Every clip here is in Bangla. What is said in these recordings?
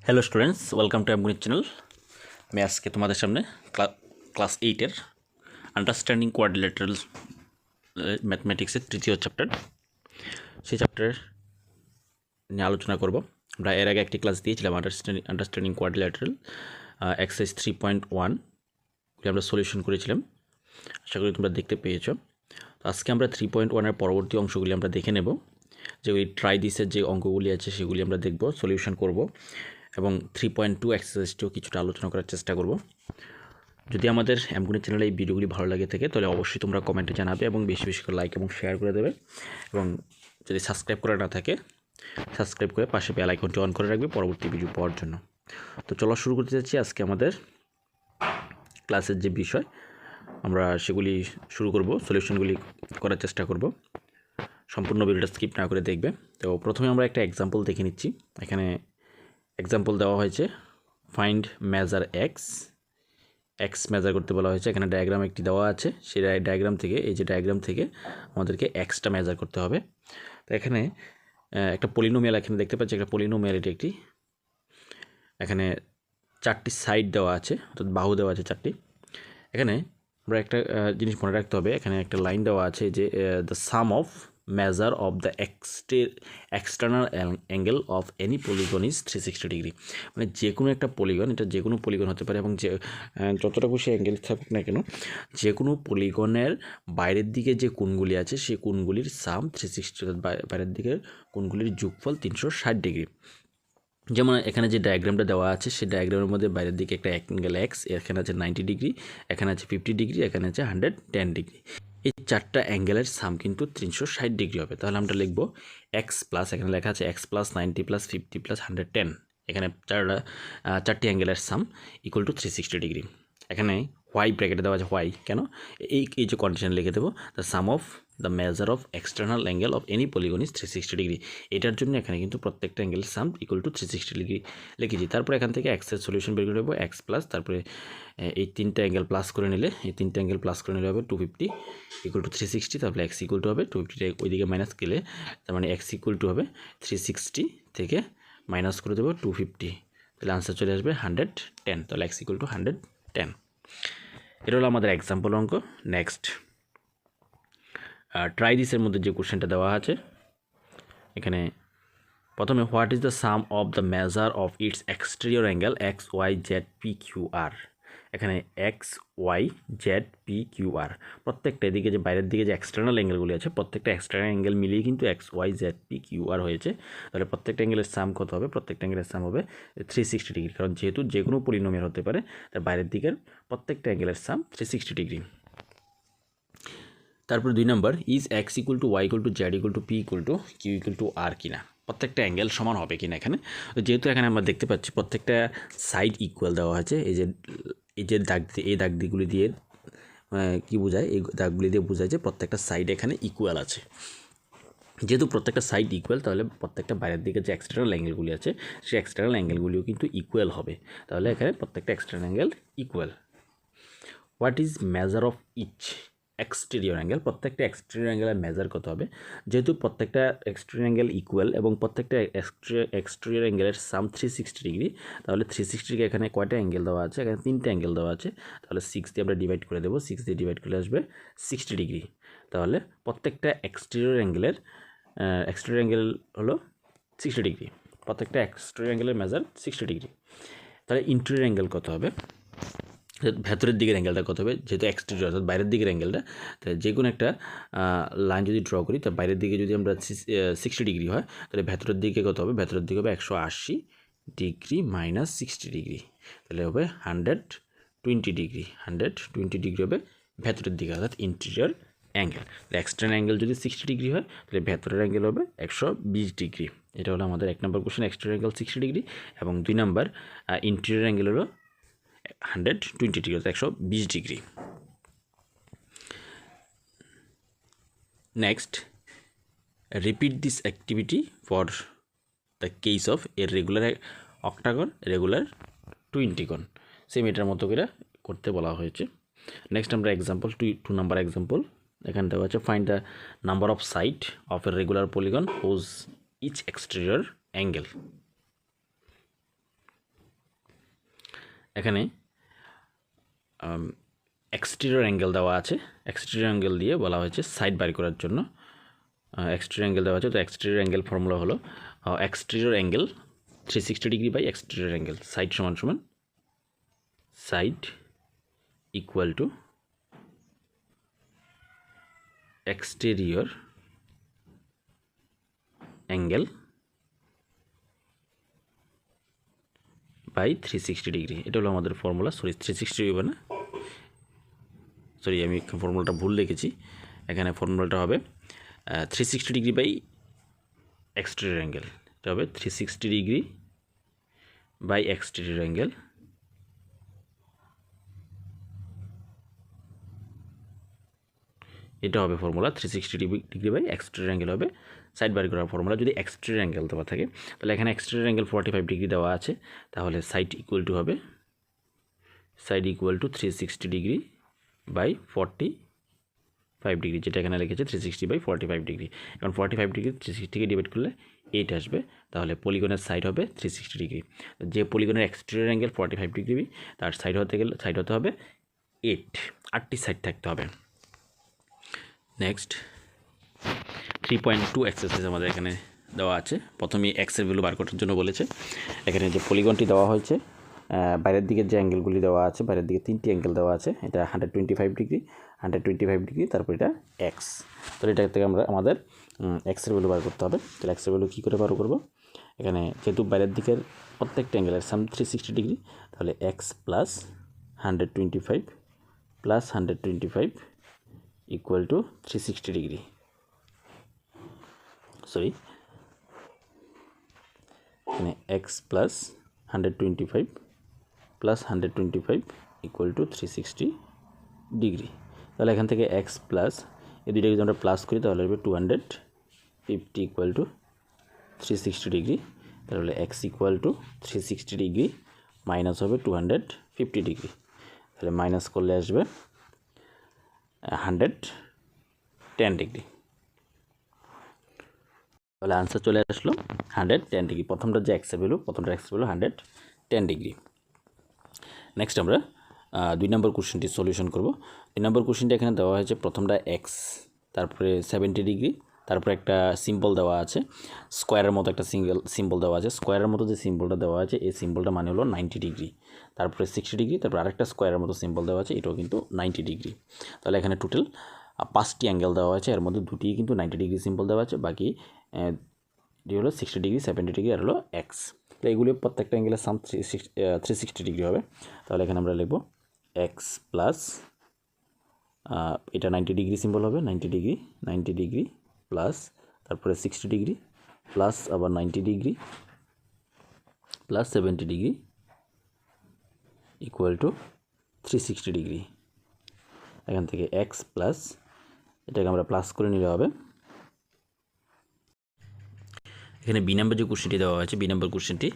হ্যালো স্টুডেন্টস, ওয়েলকাম টু আমগুনিত চ্যানেল। আমি আজকে তোমাদের সামনে ক্লাস 8-এর আন্ডারস্ট্যান্ডিং কোয়াড্রিল্যাটারাল ম্যাথমেটিক্সের তৃতীয় চ্যাপ্টার, সেই চ্যাপ্টারের নিয়ে আলোচনা করব। আমরা এর আগে একটি ক্লাস দিয়েছিলাম আন্ডারস্ট্যান্ডিং কোয়াড্রিল্যাটারাল এক্সারসাইজ 3.1 আমরা সলিউশন করেছিলাম। আশা করি তোমরা দেখতে পেয়েছো। তো আজকে আমরা 3.1-এর পরবর্তী অংশগুলি আমরা দেখে নেব, যে ওই ট্রাইডিসের যে অঙ্কগুলি আছে সেগুলি আমরা দেখব, সলিউশন করব এবং 3.2 এক্সারসাইজটিও কিছুটা আলোচনা করার চেষ্টা করব। যদি আমাদের আমগুনিত চ্যানেলে এই ভিডিওগুলি ভালো লাগে থাকে তাহলে অবশ্যই তোমরা কমেন্টে জানাবে এবং বেশি বেশি করে লাইক এবং শেয়ার করে দেবে, এবং যদি সাবস্ক্রাইব করা না থাকে সাবস্ক্রাইব করে পাশে বেল আইকনটি অন করে রাখবে পরবর্তী ভিডিও পাওয়ার জন্য। তো চলো শুরু করতে যাচ্ছি। আজকে আমাদের ক্লাসের যে বিষয় আমরা সেগুলি শুরু করব, সলিউশনগুলি করার চেষ্টা করব। সম্পূর্ণ ভিডিওটা স্কিপ না করে দেখবে। তো প্রথমে আমরা একটা এক্সাম্পল দেখে নিচ্ছি। এখানে এক্সাম্পল দেওয়া হয়েছে, ফাইন্ড মেজার এক্স মেজার করতে বলা হয়েছে। এখানে ডায়াগ্রাম একটি দেওয়া আছে, সেই ডায়াগ্রাম থেকে, এই যে ডায়াগ্রাম থেকে আমাদেরকে এক্সটা মেজার করতে হবে। তো এখানে একটা পলিনোমিয়াল এখানে দেখতে পাচ্ছি, একটা পলিনোমিয়াল এটি একটি। এখানে 4টি সাইড দেওয়া আছে, অর্থাৎ বাহু দেওয়া আছে 4টি। এখানে আমরা একটা জিনিস মনে রাখতে হবে, এখানে একটা লাইন দেওয়া আছে যে the sum of measure of the external angle of any polygon is 360 degree. মানে যে কোনো একটা পলিগন, এটা যে কোনো পলিগন হতে পারে, এবং যে যতটা খুশি অ্যাঙ্গেল থাকুক না কেন, যে কোনো পলিগনের বাইরের দিকে যে কোণগুলি আছে সেই কোণগুলির সাম 360, বাইরের দিকের কোণগুলির যোগফল 360 ডিগ্রি। যেমন এখানে যে ডায়াগ্রামটা দেওয়া আছে সেই ডায়াগ্রামের মধ্যে বাইরের দিকে একটা অ্যাঙ্গেল এক্স, এখানে আছে 90 ডিগ্রি, এখানে আছে 50 ডিগ্রি, এখানে আছে 110 ডিগ্রি। এই 4টা অ্যাঙ্গেলের সাম কিন্তু 360 ডিগ্রি হবে। তাহলে আমরা লিখব এক্স প্লাস, এখানে লেখা আছে এক্স প্লাস 90 প্লাস 50 প্লাস 110, এখানে 4টি অ্যাঙ্গেলের সাম ইকুয়াল টু 360 ডিগ্রি। এখানে হোয়াই ব্র্যাকেটে দেওয়া আছে, হোয়াই কেন, এই যে কন্ডিশন লিখে দেবো, the sum of the measure of external angle of any polygon is 360 degree. এটার জন্য এখানে কিন্তু প্রত্যেকটা অ্যাঙ্গেলের সাম ইকুয়াল টু 360 ডিগ্রি লিখেছি। তারপরে এখান থেকে এক্সের সলিউশন বের করে নেবো, এক্স প্লাস, তারপরে এই 3টা অ্যাঙ্গেল প্লাস করে নিলে, হবে 250 ইকুয়াল টু 360, তারপরে এক্স ইকুয়াল টু হবে 250, ওইদিকে মাইনাস গেলে তার মানে এক্স ইকুয়াল টু হবে 360 থেকে মাইনাস করে দেবো 250, তাহলে আনসার চলে আসবে 110। তাহলে এক্স ইকুয়াল টু 110। এটা হলো আমাদের এক্সাম্পল অঙ্ক। নেক্সট ট্রাই দিসের মধ্যে যে কোশ্চেনটা দেওয়া আছে, এখানে প্রথমে what is the sum of the measure of its exterior angle X Y Z P Q R. এখানে X Y Z P Q R প্রত্যেকটা, এদিকে যে বাইরের দিকে যে এক্সটার্নাল অ্যাঙ্গেলগুলি আছে প্রত্যেকটা এক্সটার্নাল অ্যাঙ্গেল মিলিয়ে কিন্তু X Y Z P Q R হয়েছে। তাহলে প্রত্যেকটা অ্যাঙ্গেলের সাম কত হবে? প্রত্যেকটা অ্যাঙ্গেলের সাম হবে 360 ডিগ্রি, কারণ যেহেতু যে কোনো পলিনোমিয়াল হতে পারে তার বাইরের দিকের প্রত্যেকটা অ্যাঙ্গেলের সাম 360 ডিগ্রি। তারপর 2 number, is X equal to Y equal to Z equal to P equal to Q equal to R কিনা, প্রত্যেকটা অ্যাঙ্গেল সমান হবে কিনা। এখানে যেহেতু এখানে আমরা দেখতে পাচ্ছি প্রত্যেকটা সাইড ইকুয়াল দেওয়া হয়েছে, এই যে দাগ, এই দাগ দিকগুলি দিয়ে কী বোঝায়, এই দাগগুলি দিয়ে বোঝায় যে প্রত্যেকটা সাইড এখানে ইকুয়াল আছে। যেহেতু প্রত্যেকটা সাইড ইকুয়াল, তাহলে প্রত্যেকটা বাইরের দিকে যে এক্সটার্নাল অ্যাঙ্গেলগুলি আছে সেই এক্সটার্নাল অ্যাঙ্গেলগুলিও কিন্তু ইকুয়াল হবে। তাহলে এখানে প্রত্যেকটা external angle equal. What is measure of each exterior angle, প্রত্যেকটা এক্সটেরিয়র অ্যাঙ্গেলের মেজার কত হবে? যেহেতু প্রত্যেকটা এক্সটেরিয়র অ্যাঙ্গেল ইকুয়াল এবং প্রত্যেকটা এক্সটেরিয়র অ্যাঙ্গেলের সাম 360 ডিগ্রি, তাহলে 360 ডিগ্রি এখানে কয়টা অ্যাঙ্গেল দেওয়া আছে? এখানে 3টা অ্যাঙ্গেল দেওয়া আছে, তাহলে 6 দিয়ে আমরা ডিভাইড করে দেবো, 6 দিয়ে ডিভাইড করলে আসবে 60 ডিগ্রি। তাহলে প্রত্যেকটা এক্সটেরিয়র অ্যাঙ্গেল হলো 60 ডিগ্রি, প্রত্যেকটা এক্সটেরিয়র অ্যাঙ্গেলের মেজার 60 ডিগ্রি। তাহলে ইন্টেরিয়র অ্যাঙ্গেল কত হবে? ভেতরের দিকের অ্যাঙ্গেলটা কত হবে? যেহেতু এক্সটেরিয়র অর্থাৎ বাইরের দিকের অ্যাঙ্গেলটা, তাহলে যে কোনো একটা লাইন যদি ড্র করি, তার বাইরের দিকে যদি আমরা 60 ডিগ্রি হয়, তাহলে ভেতরের দিকে কত হবে? ভেতরের দিকে হবে 180 ডিগ্রি মাইনাস 60 ডিগ্রি, তাহলে হবে 120 ডিগ্রি। 120 ডিগ্রি হবে ভেতরের দিকে, অর্থাৎ ইন্টেরিয়র অ্যাঙ্গেল। এক্সটার্নাল অ্যাঙ্গেল যদি 60 ডিগ্রি হয়, তাহলে ভেতরের অ্যাঙ্গেল হবে 120 ডিগ্রি। এটা হলো আমাদের 1 number question, external angle 60 degree, এবং 2 নম্বর ইন্টেরিয়র অ্যাঙ্গেল হলো 120 degree, 120 degree. Next, repeat this activity for the case of a regular octagon, regular twentygon. Same এটার মতো করে করতে বলা হয়েছে। নেক্সট আমরা এক্সাম্পল 2 নম্বর এক্সাম্পল এখানে দেওয়া আছে, find the number of side of a regular polygon whose each exterior angle. এখানে এক্সটেরিয়র অ্যাঙ্গেল দেওয়া আছে, এক্সটেরিয়র অ্যাঙ্গেল দিয়ে বলা হয়েছে সাইড বাড়ি করার জন্য এক্সটেরিয়র অ্যাঙ্গেল দেওয়া আছে। তো এক্সটেরিয়র অ্যাঙ্গেল ফর্মুলা হলো exterior angle 360 degree by exterior angle, side সমান সমান side equal to exterior angle by 360 degree. এটা হলো আমাদের ফর্মুলা। সরি 360 হবে না, সরি আমি ফর্মুলাটা ভুল লিখেছি। এখানে ফর্মুলাটা হবে 360 ডিগ্রি বাই এক্সটেরিয়র অ্যাঙ্গেল। এটা হবে 360 ডিগ্রি বাই এক্সটেরিয়র অ্যাঙ্গেল এটা হবে formula. 360 degree by exterior angle হবে সাইড বাড়ি করার ফর্মুলা। যদি এক্সটেরিয়র অ্যাঙ্গেল দেওয়া থাকে তাহলে এখানে এক্সটেরিয়র অ্যাঙ্গেল 45 ডিগ্রি দেওয়া আছে, তাহলে সাইড ইকুয়াল টু হবে side equal to 360 degree by 45 degree, যেটা এখানে লিখেছে 360 বাই 45 ডিগ্রি। এখন 45 ডিগ্রি 360 থেকে ডিভাইড করলে 8 আসবে, তাহলে পলিগনের সাইড হবে 360 ডিগ্রি। যে পলিগনের এক্সটেরিয়র অ্যাঙ্গেল 45 ডিগ্রি, তার সাইড হতে হবে 8টি সাইড থাকতে হবে। নেক্সট 3.2 এক্সারসাইজ আমাদের এখানে দেওয়া আছে। প্রথমে এক্সের ভ্যালু বার করার জন্য বলেছে। এখানে যে পলিগনটি দেওয়া হয়েছে, বাইরের দিকে যে অ্যাঙ্গেলগুলি দেওয়া আছে, বাইরের দিকে 3টি অ্যাঙ্গেল দেওয়া আছে। এটা 125 ডিগ্রি, 125 ডিগ্রি, তারপর এটা এক্স। তাহলে এটা থেকে আমরা আমাদের এক্সের ভ্যালু বার করতে হবে। তাহলে এক্সের ভ্যালু কী করে বার করবো? এখানে যেহেতু বাইরের দিকের প্রত্যেকটা অ্যাঙ্গেলের সাম 360 ডিগ্রি, তাহলে এক্স plus 125 plus 125 equal to 360 degree. Sorry, এখানে এক্স plus 125 plus 125 equal to 360 degree. তাহলে এখান থেকে এক্স প্লাস এই দুইটাকে যদি আমরা প্লাস করি তাহলে হবে 250 ইকুয়াল টু 360 ডিগ্রি। তাহলে x equal to 360 degree minus হবে 250 ডিগ্রি। তাহলে মাইনাস করলে আসবে 110 ডিগ্রি। তাহলে আনসার চলে আসলো 110 ডিগ্রি। প্রথমটা যে এক্সের ভ্যালু 110 ডিগ্রি। নেক্সট আমরা 2 নম্বর কোশ্চেনটি সলিউশন করব। 2 নম্বর কোশ্চেনটি এখানে দেওয়া হয়েছে, প্রথমটা এক্স, তারপরে 70 ডিগ্রি, তারপরে একটা সিম্বল দেওয়া আছে, স্কোয়ারের মতো একটা সিম্বল দেওয়া আছে। স্কোয়ারের মতো যে সিম্বলটা দেওয়া আছে, এই সিম্বলটা মানে হলো 90 ডিগ্রি, তারপরে 60 ডিগ্রি, তারপর আরেকটা স্কোয়ারের মতো সিম্বল দেওয়া আছে, এটাও কিন্তু 90 ডিগ্রি। তাহলে এখানে টোটাল 5টি অ্যাঙ্গেল দেওয়া আছে, এর মধ্যে 2টি কিন্তু 90 ডিগ্রি সিম্বল দেওয়া আছে, বাকি এটি হলো 60 ডিগ্রি, 70 ডিগ্রি, আর হলো এক্স। তো এগুলি প্রত্যেকটা অ্যাঙ্গেলের সাম 360 ডিগ্রি হবে। তাহলে এখানে আমরা লিখব এক্স প্লাস এটা 90 ডিগ্রি সিম্বল হবে, 90 ডিগ্রি প্লাস তারপরে 60 ডিগ্রি প্লাস আবার 90 degree plus 70 degree equal to 360 degree. এখান থেকে এক্স প্লাস এটাকে আমরা প্লাস করে নিলে হবে। এখানে বি নাম্বার যে কোশ্চেনটি দেওয়া হয়েছে, বি নাম্বার কোশ্চেনটি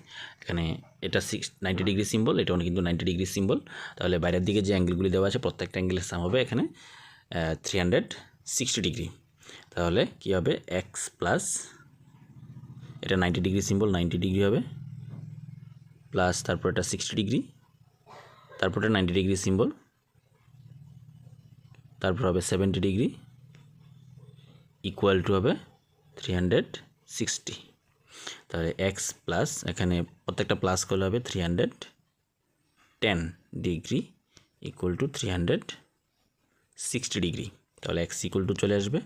এখানে এটা 90 ডিগ্রি সিম্বল, এটাও কিন্তু 90 ডিগ্রি সিম্বল। তাহলে বাইরের দিকে যে অ্যাঙ্গেলগুলি দেওয়া আছে প্রত্যেকটা অ্যাঙ্গেলের সাম হবে এখানে 360 ডিগ্রি। তাহলে কী হবে? এক্স প্লাস এটা 90 ডিগ্রি সিম্বল, 90 ডিগ্রি হবে, প্লাস তারপর এটা 60 ডিগ্রি, তারপর এটা 90 ডিগ্রি সিম্বল, তারপর হবে 70 ডিগ্রি ইকুয়াল টু হবে 360। তাহলে এক্স প্লাস এখানে প্রত্যেকটা প্লাস করলে হবে 310 ডিগ্রি ইকুয়াল টু 360 ডিগ্রি। তাহলে এক্স ইকুয়াল টু চলে আসবে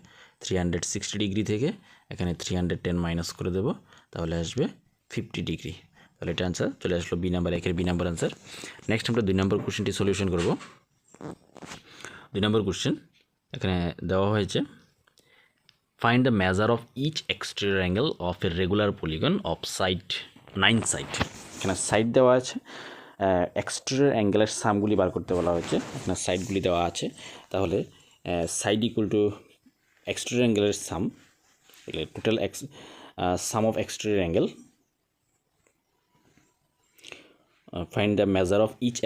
360 ডিগ্রি থেকে এখানে 310 মাইনাস করে দেব, তাহলে আসবে 50 ডিগ্রি। তাহলে এটা আনসার চলে আসলো বি নাম্বার, একের বি নাম্বার আনসার। নেক্সট আমরা 2 নম্বর কোশ্চেনটি সলিউশন করব। 2 নম্বর কোশ্চেন এখানে দেওয়া হয়েছে, find the measure of each exterior angle of a regular polygon of side 9 side। এখানে সাইড দেওয়া আছে, এক্সটেরিয়র অ্যাঙ্গেলের সামগুলি বার করতে বলা হয়েছে। এখানে সাইডগুলি দেওয়া আছে, তাহলে সাইড ইকুয়াল টু এক্সটেরিয়র অ্যাঙ্গেলের sum, total sum of exterior angle, find the measure of each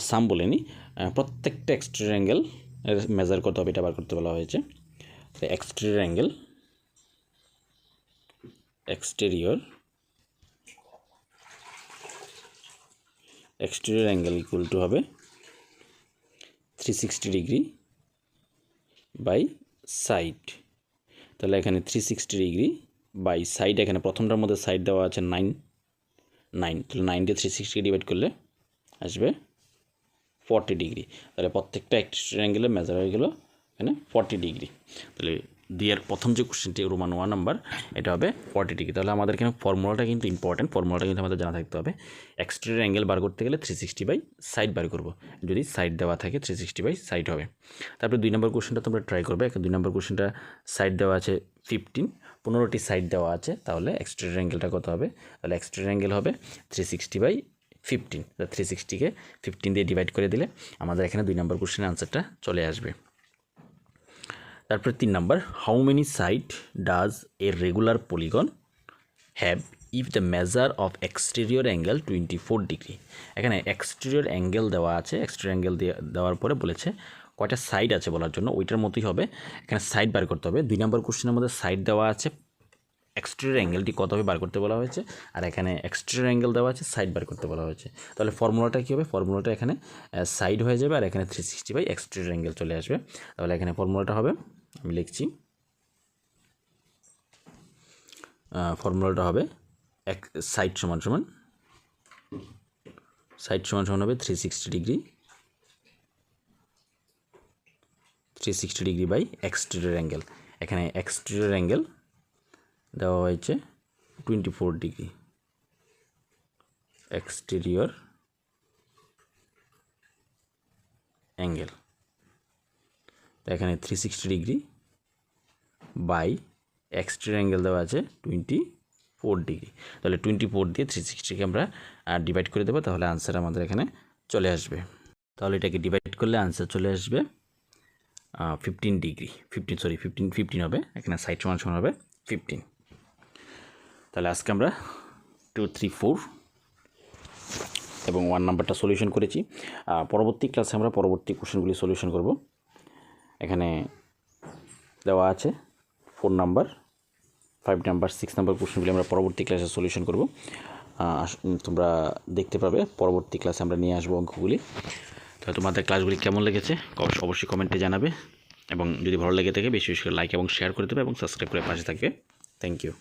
sum বলেনি, প্রত্যেকটা এক্সটেরিয়র অ্যাঙ্গেল মেজার করতে হবে, এটা বার করতে বলা হয়েছে। exterior angle exterior angle equal to হবে 360 ডিগ্রি বাই সাইড। তাহলে এখানে 360 ডিগ্রি বাই সাইড, এখানে প্রথমটার মধ্যে সাইড দেওয়া আছে 9, তাহলে 9 দিয়ে 360 ডিভাইড করলে আসবে 40 ডিগ্রি। তাহলে প্রত্যেকটা এক্সটেরিয়র অ্যাঙ্গেলের মেজার হয়ে গেল এখানে 40 ডিগ্রি। তাহলে দিয়ার প্রথম যে কোশ্চেনটি রোমান 1 নাম্বার, এটা হবে 40 ডিগ্রি। তাহলে আমাদের এখানে ফর্মুলাটা কিন্তু ইম্পর্টেন্ট, ফর্মুলাটা কিন্তু আমাদের জানা থাকতে হবে। এক্সটেরিয়র অ্যাঙ্গেল বার করতে গেলে 360 বাই সাইড বার করব, যদি সাইড দেওয়া থাকে 360 বাই সাইড হবে। তারপরে 2 নম্বর কোশ্চেনটা তোমরা ট্রাই করবে। 2 নম্বর কোশ্চেনটা সাইড দেওয়া আছে 15, 15টি সাইড দেওয়া আছে, তাহলে এক্সটেরিয়র অ্যাঙ্গেলটা কত হবে? তাহলে এক্সটেরিয়র অ্যাঙ্গেল হবে 360 বাই 15। 360কে 15 দিয়ে ডিভাইড করে দিলে আমাদের এখানে 2 নম্বর কোশ্চেনের আনসারটা চলে আসবে। তারপরে 3 number, how many side does a regular polygon have if the measure of exterior angle 24 degree. এখানে এক্সটেরিয়র অ্যাঙ্গেল দেওয়া আছে, এক্সটেরিয়র অ্যাঙ্গেল দেওয়ার পরে বলেছে কয়টা সাইড আছে বলার জন্য, ওইটার মতোই হবে এখানে সাইড বার করতে হবে। 2 নম্বর কোশ্চেনের মধ্যে সাইড দেওয়া আছে, এক্সটেরিয়র অ্যাঙ্গেলটি কত হবে বার করতে বলা হয়েছে, আর এখানে এক্সটেরিয়র অ্যাঙ্গেল দেওয়া আছে, সাইড বার করতে বলা হয়েছে। তাহলে ফর্মুলাটা কী হবে? ফর্মুলাটা এখানে সাইড হয়ে যাবে আর এখানে 360 বাই এক্সটেরিয়র অ্যাঙ্গেল চলে আসবে। তাহলে এখানে ফর্মুলাটা হবে, আমি লিখছি, ফর্মুলাটা হবে সাইড সমান সমান হবে 360 ডিগ্রি বাই এক্সটেরিয়র অ্যাঙ্গেল। এখানে এক্সটেরিয়র অ্যাঙ্গেল দেওয়া হয়েছে 24 ডিগ্রি, এক্সটেরিয়র অ্যাঙ্গেল। তো এখানে 360 ডিগ্রি বাই এক্সটেরিয়র অ্যাঙ্গেল দেওয়া আছে 24 ডিগ্রি। তাহলে 24 দিয়ে 360কে আমরা ডিভাইড করে দেবো, তাহলে আনসার আমাদের এখানে চলে আসবে। তাহলে এটাকে ডিভাইড করলে আনসার চলে আসবে 15 ডিগ্রি, 15 হবে, এখানে সাইড সমান হবে 15। তাহলে আজকে আমরা 2, 3, 4 এবং 1 নাম্বারটা সলিউশন করেছি। পরবর্তী ক্লাসে আমরা পরবর্তী কোশ্চেনগুলি সলিউশন করব। এখানে দেওয়া আছে 4 নাম্বার, 5 নাম্বার, 6 নাম্বার কোশ্চেনগুলি আমরা পরবর্তী ক্লাসে সলিউশন করব। তোমরা দেখতে পাবে পরবর্তী ক্লাসে আমরা নিয়ে আসবো অঙ্কগুলি। তো তোমাদের ক্লাসগুলি কেমন লেগেছে অবশ্যই কমেন্টে জানাবে, এবং যদি ভালো লেগে থাকে বেশি বেশি করে লাইক এবং শেয়ার করে দেবে এবং সাবস্ক্রাইব করে পাশে থাকবে। Thank you.